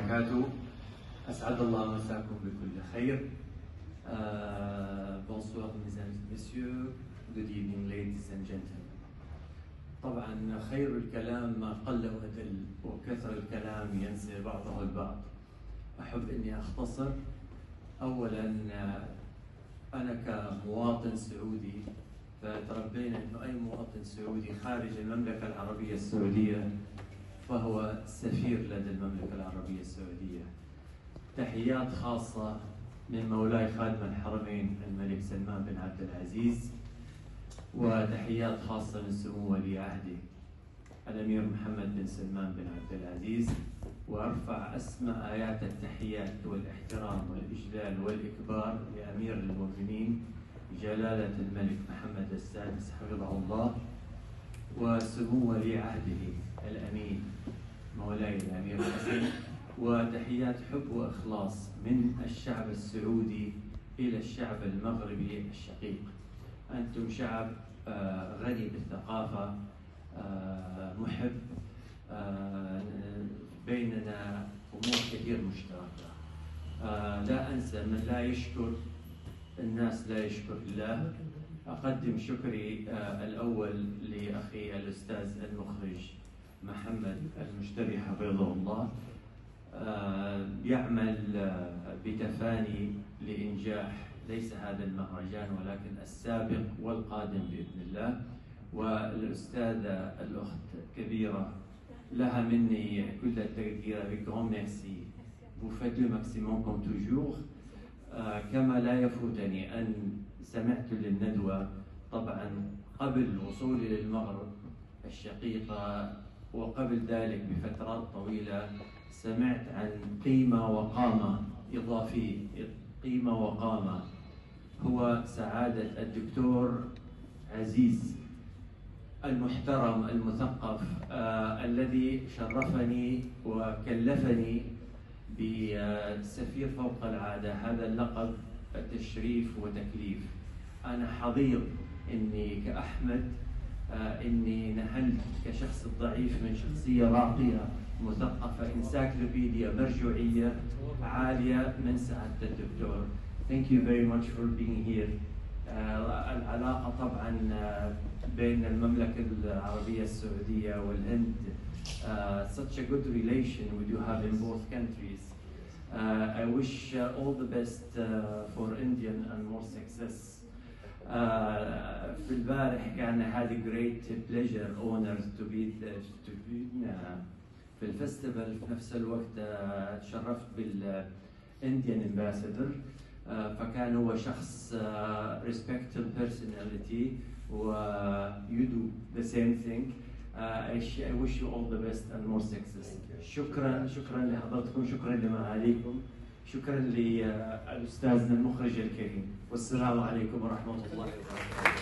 وبركاته. أسعد الله مساكم بكل خير. Bonsoir mesdames et messieurs, good evening ladies and gentlemen. طبعا خير الكلام ما قل ودل، وكثر الكلام ينسي بعضه البعض. أحب إني أختصر. أولا أنا كمواطن سعودي فتربينا إنه أي مواطن سعودي خارج المملكة العربية السعودية فهو سفير لدى المملكة العربية السعودية. تحيات خاصة من مولاي خادم الحرمين الملك سلمان بن عبد العزيز، وتحيات خاصة من سمو ولي عهده الأمير محمد بن سلمان بن عبد العزيز. وأرفع أسمى آيات التحيات والاحترام والإجلال والإكبار لأمير المؤمنين جلالة الملك محمد السادس حفظه الله، وسمو ولي عهده الأمين مولاي الأمير حسن. وتحيات حب وإخلاص من الشعب السعودي إلى الشعب المغربي الشقيق. أنتم شعب غني بالثقافة، محب، بيننا أمور كثير مشتركة. لا أنسى من لا يشكر الناس لا يشكر الله. أقدم شكري الأول لأخي الأستاذ المخرج محمد المشتري حفظه الله، يعمل بتفاني لإنجاح ليس هذا المهرجان ولكن السابق والقادم بإذن الله. والأستاذة الأخت كبيرة لها مني كل التقدير. بكم ميرسي، vous faites le maximum comme toujours. كما لا يفوتني أن سمعت للندوة طبعا قبل وصولي للمغرب الشقيقة، وقبل ذلك بفترات طويلة سمعت عن قيمة وقامة إضافية. قيمة وقامة هو سعادة الدكتور عزيز المحترم المثقف الذي شرفني وكلفني بسفير فوق العادة. هذا اللقب تشريف وتكليف. أنا حظيظ إني كأحمد إني نهلت كشخص ضعيف من شخصية راقية مثقفة انسايكلوبيديا مرجوعية عالية من سعادة الدكتور. Thank you very much for being here. العلاقة طبعا بين المملكة العربية السعودية والهند such a good relation we do have in both countries. I wish all the best for Indian and more success. في البارح كان هذه great pleasure honor to be في الفستيفال. في نفس الوقت تشرفت بالإنديان ambassador، فكان هو شخص respectful personality و you do the same thing. I wish you all the best and more success. شكرا لحضرتكم، شكرا لمعاليكم، شكرا لأستاذنا المخرج الكريم، والسلام عليكم ورحمة الله وبركاته.